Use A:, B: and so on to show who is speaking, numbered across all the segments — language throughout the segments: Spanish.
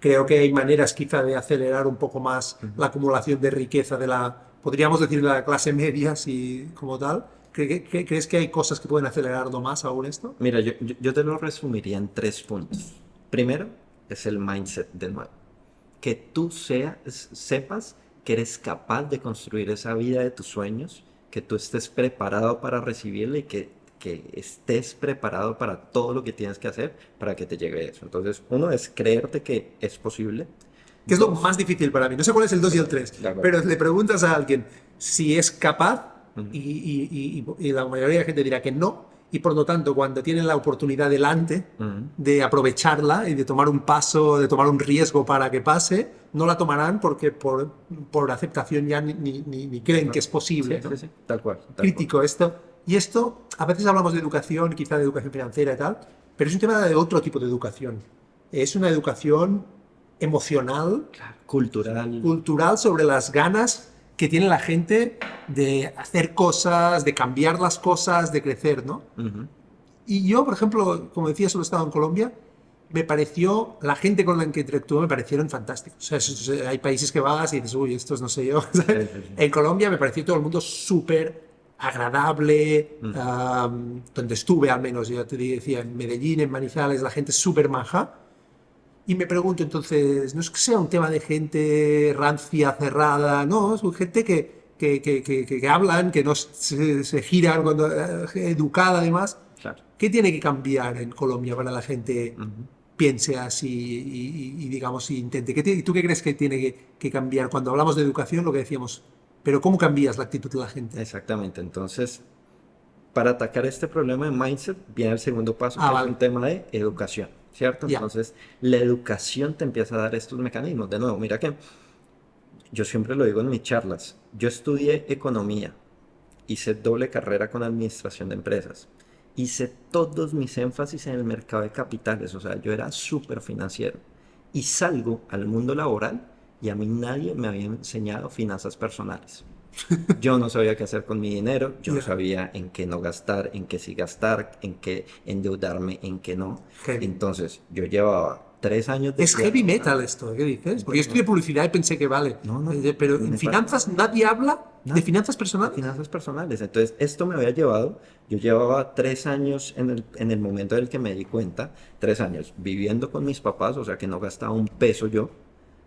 A: creo que hay maneras quizá de acelerar un poco más la acumulación de riqueza podríamos decir, de la clase media, así como tal. ¿Crees que hay cosas que pueden acelerarlo más aún esto?
B: Mira, yo te lo resumiría en 3 puntos. Primero, es el mindset de nuevo. Que tú sepas que eres capaz de construir esa vida de tus sueños, que tú estés preparado para recibirla y que estés preparado para todo lo que tienes que hacer para que te llegue eso. Entonces, uno es creerte que es posible.
A: Que es lo
B: Dos,
A: más difícil para mí. No sé cuál es el 2 y el 3,
B: de acuerdo.
A: pero le preguntas a alguien si es capaz
B: Ujú.
A: y la mayoría de la gente dirá que no, y por lo tanto cuando tienen la oportunidad delante
B: Ujú.
A: de aprovecharla y de tomar un paso, de tomar un riesgo para que pase, no la tomarán porque por aceptación ya ni
B: De
A: creen que
B: acuerdo.
A: es posible,
B: Sí,
A: ¿no?
B: sí, sí, tal cual, tal cual.
A: Crítico esto. Y esto, a veces hablamos de educación, quizá de educación financiera y tal, pero es un tema de otro tipo de educación. Es una educación emocional,
B: Claro. Cultural.
A: cultural, sobre las ganas que tiene la gente de hacer cosas, de cambiar las cosas, de crecer, ¿no?
B: Ujú.
A: Y yo, por ejemplo, como decía, solo he estado en Colombia, me pareció, la gente con la que interactué me parecieron fantásticos. O sea, hay países que vas y dices, uy, estos no sé yo.
B: Sí, sí, sí.
A: En Colombia me pareció todo el mundo súper agradable,
B: Ujú.
A: donde estuve al menos, yo te decía, en Medellín, en Manizales, la gente súper maja. Y me pregunto entonces, no es que sea un tema de gente rancia, cerrada, no, es gente que hablan, que no se giran, cuando, educada además.
B: Claro.
A: ¿Qué tiene que cambiar en Colombia para la gente
B: Ujú.
A: piense así digamos, intente? ¿Tú qué crees que tiene que cambiar? Cuando hablamos de educación, lo que decíamos, pero ¿cómo cambias la actitud de la gente?
B: Exactamente. Entonces, para atacar este problema de mindset, viene el segundo paso,
A: Ah,
B: que es
A: vale,
B: un tema de educación, ¿cierto?
A: ya.
B: Entonces, la educación te empieza a dar estos mecanismos. De nuevo, mira que yo siempre lo digo en mis charlas. Yo estudié economía, hice doble carrera con administración de empresas, hice todos mis énfasis en el mercado de capitales, o sea, yo era súper financiero. Y salgo al mundo laboral y a mí nadie me había enseñado finanzas personales. Yo no sabía qué hacer con mi dinero, yo no
A: Ya.
B: sabía en qué no gastar, en qué sí gastar, en qué endeudarme, en qué no.
A: Heavy.
B: Entonces, yo llevaba 3 años de
A: Es heavy
B: estudiar.
A: metal esto, ¿qué dices? Porque yo estudié publicidad y pensé que vale.
B: No, no,
A: Pero en
B: me parece
A: finanzas nadie habla de
B: nada
A: finanzas
B: de
A: personales.
B: finanzas personales. Entonces, esto me había llevado, yo llevaba 3 años en el momento en el que me di cuenta, 3 años viviendo con mis papás, o sea que no gastaba un peso yo,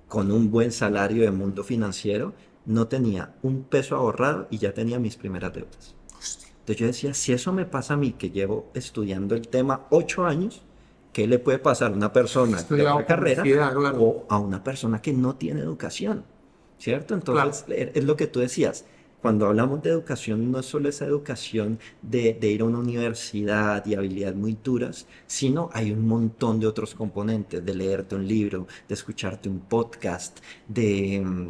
B: con un buen salario de mundo financiero, no tenía un peso ahorrado y ya tenía mis primeras deudas. Entonces yo decía, si eso me pasa a mí, que llevo estudiando el tema 8 años, ¿qué le puede pasar a una persona de
A: Estudiado
B: otra carrera
A: publicidad, claro.
B: o a una persona que no tiene educación? ¿Cierto?
A: Claro.
B: Entonces es lo que tú decías. Cuando hablamos de educación, no es solo esa educación de ir a una universidad y habilidades muy duras, sino hay un montón de otros componentes, de leerte un libro, de escucharte un podcast, de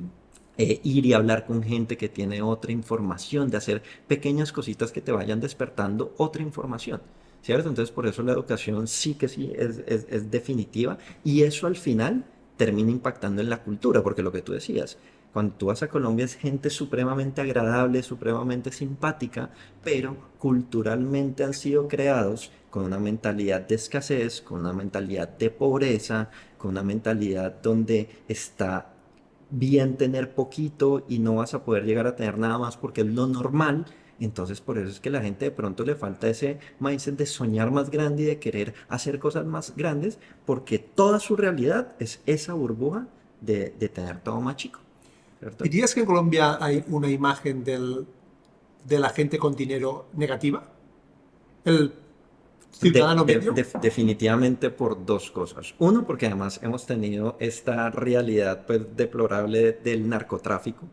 B: ir y hablar con gente que tiene otra información, de hacer pequeñas cositas que te vayan despertando otra información, ¿cierto? Entonces por eso la educación sí que sí es definitiva y eso al final termina impactando en la cultura, porque lo que tú decías, cuando tú vas a Colombia es gente supremamente agradable, supremamente simpática, pero culturalmente han sido creados con una mentalidad de escasez, con una mentalidad de pobreza, con una mentalidad donde está bien tener poquito y no vas a poder llegar a tener nada más porque es lo normal. Entonces por eso es que la gente de pronto le falta ese mindset de soñar más grande y de querer hacer cosas más grandes porque toda su realidad es esa burbuja de tener todo más chico, ¿cierto?
A: ¿Dirías que en Colombia hay una imagen de la gente con dinero negativa? ¿El ciudadano medio?
B: Definitivamente por 2 cosas. Uno, porque además hemos tenido esta realidad pues deplorable del narcotráfico.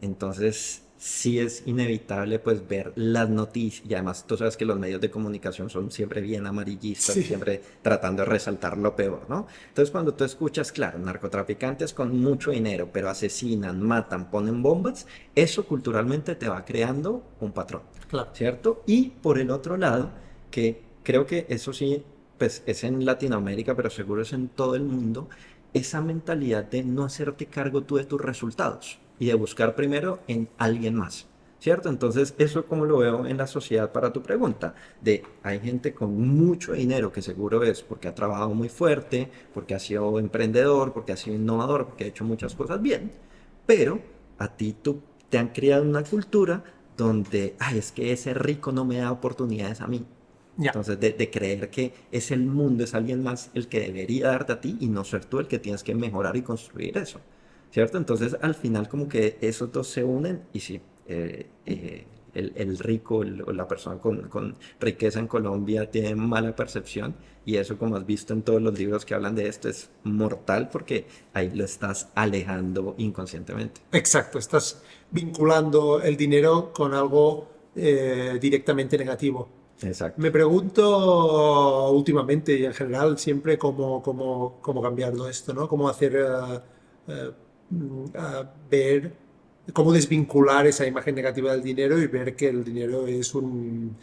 B: Entonces sí es inevitable pues ver las noticias y además tú sabes que los medios de comunicación son siempre bien amarillistas,
A: Sí.
B: siempre tratando de resaltar lo peor, ¿no? Entonces cuando tú escuchas, claro, narcotraficantes con mucho dinero, pero asesinan, matan, ponen bombas, eso culturalmente te va creando un patrón,
A: Claro.
B: ¿cierto? Y por el otro lado, que creo que eso sí, pues es en Latinoamérica, pero seguro es en todo el mundo, esa mentalidad de no hacerte cargo tú de tus resultados y de buscar primero en alguien más, ¿cierto? Entonces, eso como lo veo en la sociedad para tu pregunta, de hay gente con mucho dinero que seguro es porque ha trabajado muy fuerte, porque ha sido emprendedor, porque ha sido innovador, porque ha hecho muchas cosas bien, pero a ti tú te han criado en una cultura donde, ay, es que ese rico no me da oportunidades a mí.
A: Ya.
B: Entonces, de creer que es el mundo, es alguien más el que debería darte a ti y no ser tú el que tienes que mejorar y construir eso, ¿cierto? Entonces, al final, como que esos dos se unen y sí, el rico o la persona con riqueza en Colombia tiene mala percepción y eso, como has visto en todos los libros que hablan de esto, es mortal porque ahí lo estás alejando inconscientemente.
A: Exacto, estás vinculando el dinero con algo directamente negativo.
B: Exacto.
A: Me pregunto últimamente y en general siempre cómo cambiarlo esto, ¿no? Cómo hacer eh, ver, cómo desvincular esa imagen negativa del dinero y ver que el dinero es un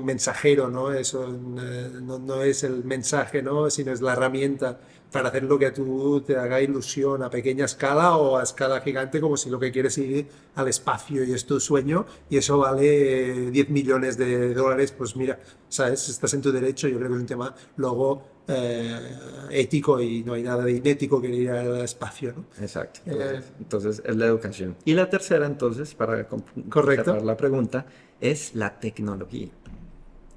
A: mensajero, ¿no? No es el mensaje, ¿no? Sino es la herramienta para hacer lo que a tú te haga ilusión a pequeña escala o a escala gigante, como si lo que quieres es ir al espacio y es tu sueño y eso vale 10 millones de dólares, pues mira, ¿sabes? Estás en tu derecho, yo creo que es un tema luego ético y no hay nada de inético que ir al espacio, ¿no?
B: Exacto,
A: Eh,
B: entonces es la educación. Y la tercera, entonces, para cerrar
A: ¿Correcto?
B: la pregunta, es la tecnología.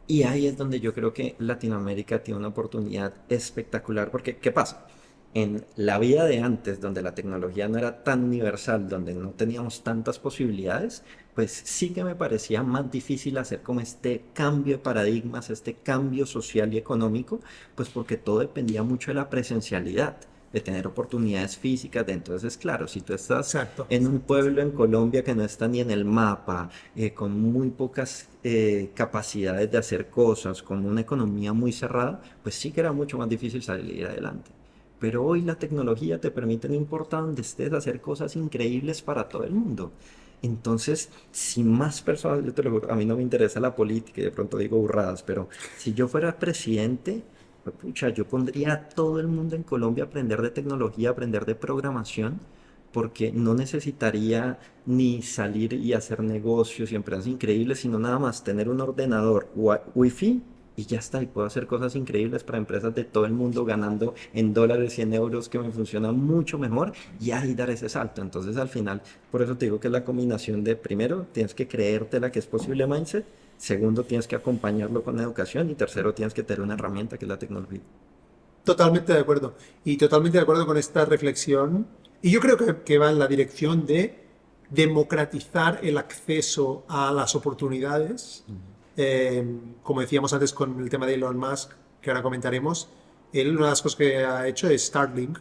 B: Y ahí es donde yo creo que Latinoamérica tiene una oportunidad espectacular, porque ¿qué pasa? En la vida de antes, donde la tecnología no era tan universal, donde no teníamos tantas posibilidades, pues sí que me parecía más difícil hacer como este cambio de paradigmas, este cambio social y económico, pues porque todo dependía mucho de la presencialidad, de tener oportunidades físicas. Entonces, claro, si tú estás
A: Exacto.
B: en un pueblo en Colombia que no está ni en el mapa, con muy pocas capacidades de hacer cosas, con una economía muy cerrada, pues sí que era mucho más difícil salir adelante. Pero hoy la tecnología te permite, no importa dónde estés, hacer cosas increíbles para todo el mundo. Entonces, si más personas, yo te lo juro, a mí no me interesa la política y de pronto digo burradas, pero si yo fuera presidente, pues, pucha, yo pondría a todo el mundo en Colombia a aprender de tecnología, aprender de programación, porque no necesitaría ni salir y hacer negocios y empresas increíbles, sino nada más tener un ordenador wifi y ya está, y puedo hacer cosas increíbles para empresas de todo el mundo ganando en dólares y en euros que me funcionan mucho mejor y ahí dar ese salto. Entonces al final, por eso te digo que es la combinación de, primero, tienes que creértela que es posible mindset, segundo, tienes que acompañarlo con educación y tercero, tienes que tener una herramienta que es la tecnología.
A: Totalmente de acuerdo. Y totalmente de acuerdo con esta reflexión. Y yo creo que va en la dirección de democratizar el acceso a las oportunidades. Eh, Como decíamos antes con el tema de Elon Musk, que ahora comentaremos, él una de las cosas que ha hecho es Starlink,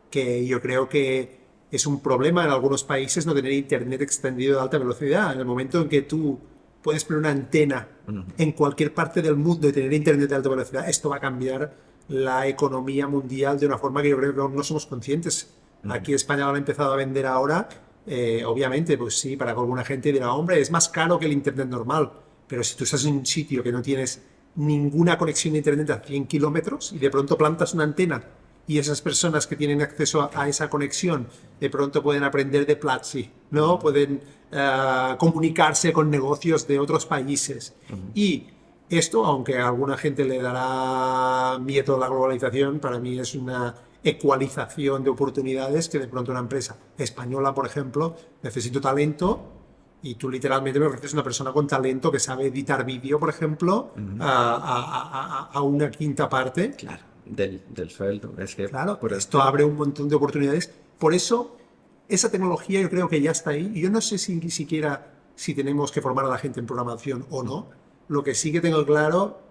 A: que yo creo que es un problema en algunos países no tener internet extendido de alta velocidad. En el momento en que tú puedes poner una antena
B: Ujú,
A: en cualquier parte del mundo y tener internet de alta velocidad, esto va a cambiar la economía mundial de una forma que yo creo que aún no somos conscientes.
B: ujú.
A: Aquí España lo ha empezado a vender ahora. Obviamente, pues sí, para que alguna gente dirá, hombre, es más caro que el internet normal. Pero si tú estás en un sitio que no tienes ninguna conexión de internet a 100 kilómetros y de pronto plantas una antena y esas personas que tienen acceso a esa conexión de pronto pueden aprender de Platzi, ¿no? Pueden comunicarse con negocios de otros países. Y esto, aunque a alguna gente le dará miedo a la globalización, para mí es una ecualización de oportunidades que de pronto una empresa española, por ejemplo, necesito talento y tú literalmente me ofreces una persona con talento que sabe editar vídeo, por ejemplo,
B: Ujú.
A: a una quinta parte.
B: Claro, del sueldo. Es que
A: Claro,
B: por
A: esto
B: eso.
A: abre un montón de oportunidades. Por eso, esa tecnología yo creo que ya está ahí. Y yo no sé si ni siquiera si tenemos que formar a la gente en programación o no. Lo que sí que tengo claro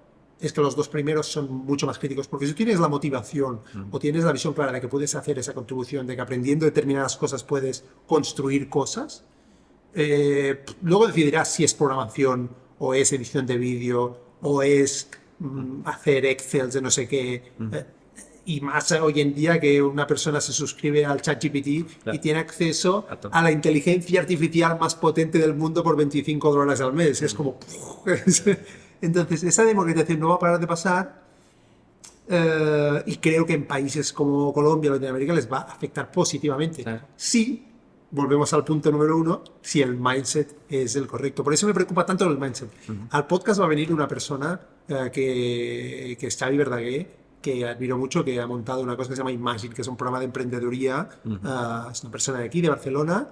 A: es que los dos primeros son mucho más críticos, porque si tú tienes la motivación o tienes la visión clara de que puedes hacer esa contribución, de que aprendiendo determinadas cosas puedes construir cosas, luego decidirás si es programación o es edición de vídeo o es hacer Excel de no sé qué. Y más hoy en día que una persona se suscribe al ChatGPT y
B: Claro,
A: tiene acceso
B: a todo.
A: a la inteligencia artificial más potente del mundo por $25 al mes. Es como... Entonces, esa democratización no va a parar de pasar y creo que en países como Colombia o Latinoamérica les va a afectar positivamente.
B: Claro.
A: Sí, volvemos al punto número uno, si el mindset es el correcto. Por eso me preocupa tanto el mindset. Al podcast va a venir una persona que es Xavi Verdaguer, que admiro mucho, que ha montado una cosa que se llama Imagine, que es un programa de emprendeduría. Es una persona de aquí, de Barcelona,